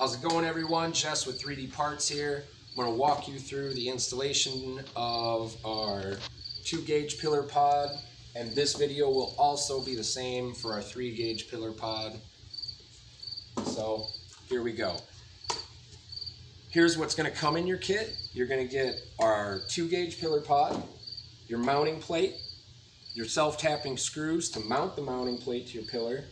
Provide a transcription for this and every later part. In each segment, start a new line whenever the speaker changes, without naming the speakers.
How's it going, everyone? Jess with 3D Parts here. I'm going to walk you through the installation of our 2-gauge pillar pod, and this video will also be the same for our 3-gauge pillar pod. So here we go. Here's what's going to come in your kit. You're going to get our 2-gauge pillar pod, your mounting plate, your self-tapping screws to mount the mounting plate to your pillar.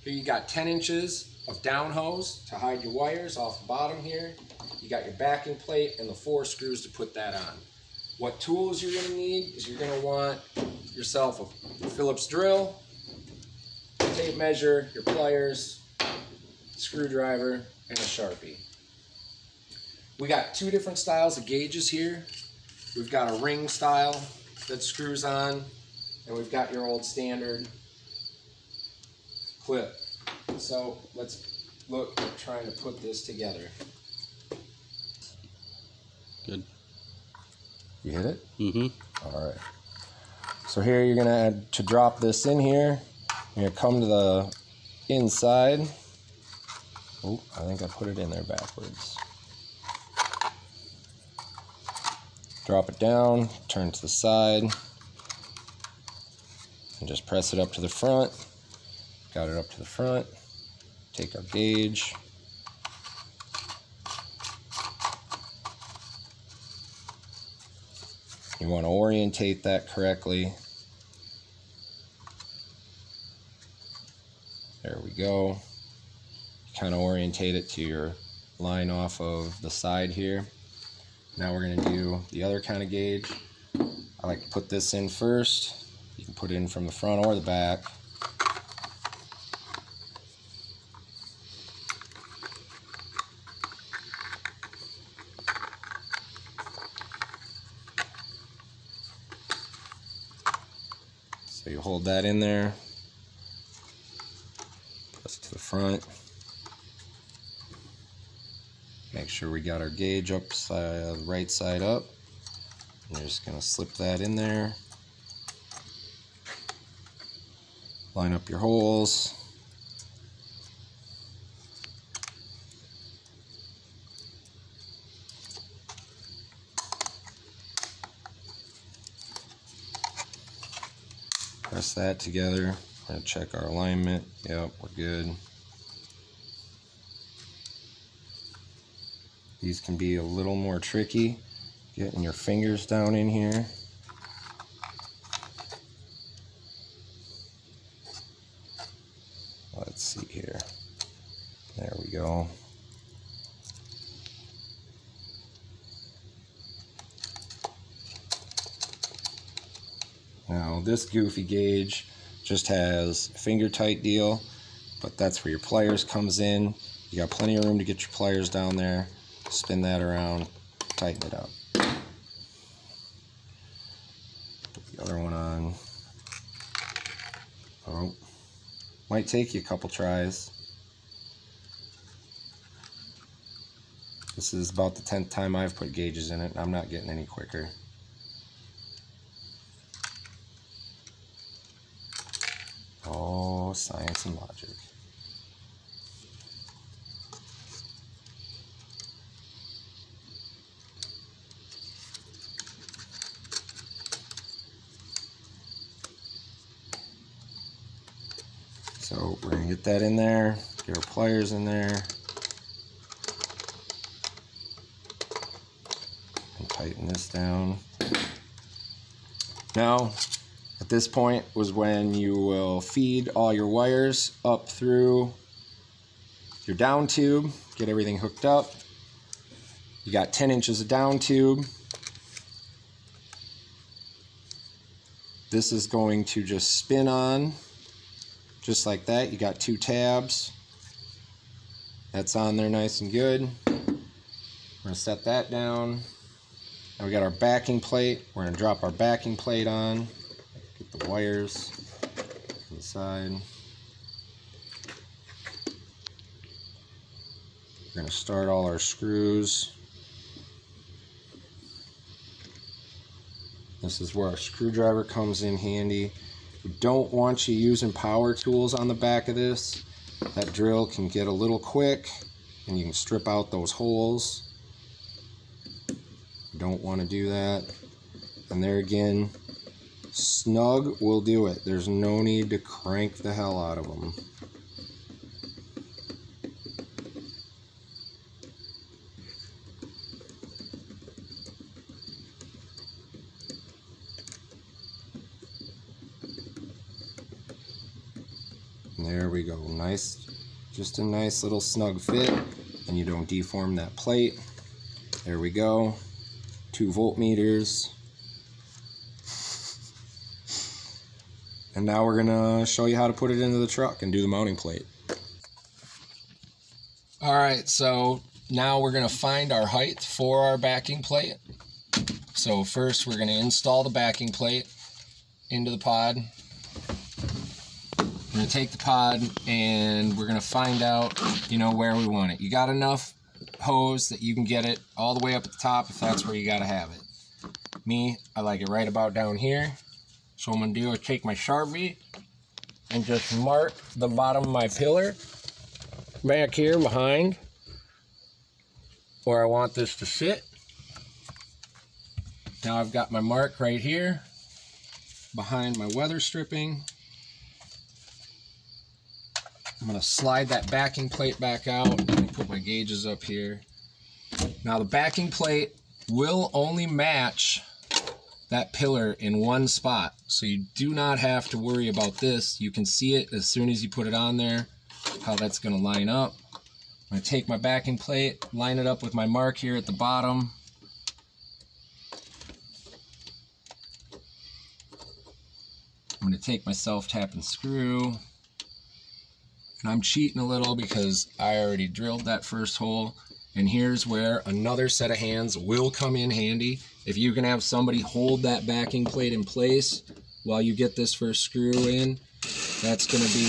Here you got 10 inches of down hose to hide your wires off the bottom here. You got your backing plate and the 4 screws to put that on. What tools you're going to need is you're going to want yourself a Phillips drill, tape measure, your pliers, screwdriver, and a Sharpie. We got 2 different styles of gauges here. We've got a ring style that screws on, and we've got your old standard clip. So let's look at trying to put this together.
Good.
You hit it?
Mm-hmm.
All right. So here you're gonna to drop this in here. You're gonna come to the inside. Oh, I think I put it in there backwards. Drop it down, turn to the side, and just press it up to the front. Got it up to the front. Take our gauge. You want to orientate that correctly. There we go. Kind of orientate it to your line off of the side here. Now we're going to do the other kind of gauge. I like to put this in first. You can put it in from the front or the back. So you hold that in there, press it to the front, make sure we got our gauge right side up, and you're just going to slip that in there, line up your holes, press that together. We're going to check our alignment. Yep, we're good. These can be a little more tricky, getting your fingers down in here. Let's see here. There we go. Now this goofy gauge just has a finger tight deal, but that's where your pliers comes in. You got plenty of room to get your pliers down there. Spin that around, tighten it up. Put the other one on. Oh, might take you a couple tries. This is about the 10th time I've put gauges in it, and I'm not getting any quicker. Oh, science and logic. So we're going to get that in there, get our pliers in there, and tighten this down. Now, at this point was when you will feed all your wires up through your down tube, get everything hooked up. You got 10 inches of down tube. This is going to just spin on, just like that. You got 2 tabs. That's on there nice and good. We're going to set that down. Now we got our backing plate. We're going to drop our backing plate on. Get the wires inside. We're going to start all our screws. This is where our screwdriver comes in handy. We don't want you using power tools on the back of this. That drill can get a little quick and you can strip out those holes. You don't want to do that. And there again, snug will do it. There's no need to crank the hell out of them. There we go. Nice, just a nice little snug fit, and you don't deform that plate. There we go. 2 voltmeters. And now we're gonna show you how to put it into the truck and do the mounting plate. Alright, so now we're gonna find our height for our backing plate. So first we're gonna install the backing plate into the pod. We're going to take the pod and we're going to find out, where we want it. You got enough hose that you can get it all the way up at the top if that's where you got to have it. Me, I like it right about down here. So what I'm going to do is take my Sharpie and just mark the bottom of my pillar back here behind where I want this to sit. Now I've got my mark right here behind my weather stripping. I'm going to slide that backing plate back out and put my gauges up here. Now the backing plate will only match that pillar in one spot, so you do not have to worry about this. You can see it as soon as you put it on there, how that's going to line up. I'm going to take my backing plate, line it up with my mark here at the bottom. I'm going to take my self-tapping screw. And I'm cheating a little because I already drilled that first hole. And here's where another set of hands will come in handy. If you can have somebody hold that backing plate in place while you get this first screw in, that's going to be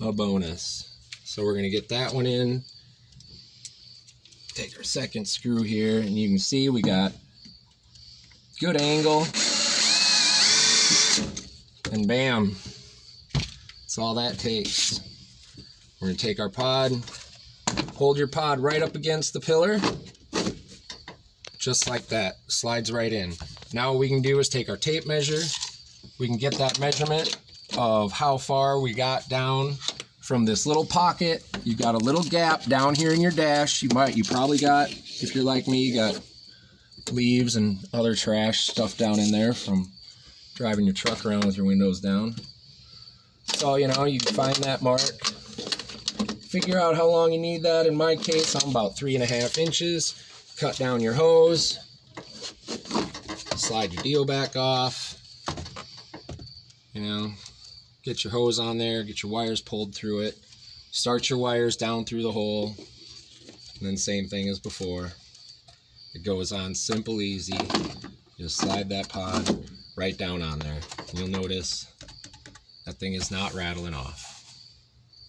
a bonus. So we're going to get that one in. Take our second screw here, and you can see we got good angle. And bam. That's all that takes. We're going to take our pod, hold your pod right up against the pillar, just like that. Slides right in. Now what we can do is take our tape measure. We can get that measurement of how far we got down from this little pocket. You've got a little gap down here in your dash. You probably got, if you're like me, you got leaves and other trash stuff down in there from driving your truck around with your windows down. So, you can find that mark, figure out how long you need that. In my case, I'm about 3.5 inches. Cut down your hose, slide your deal back off, get your hose on there, get your wires pulled through it, start your wires down through the hole, and then same thing as before. It goes on simple, easy. Just slide that pod right down on there. And you'll notice that thing is not rattling off.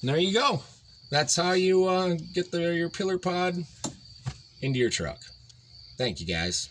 And there you go. That's how you get your pillar pod into your truck. Thank you, guys.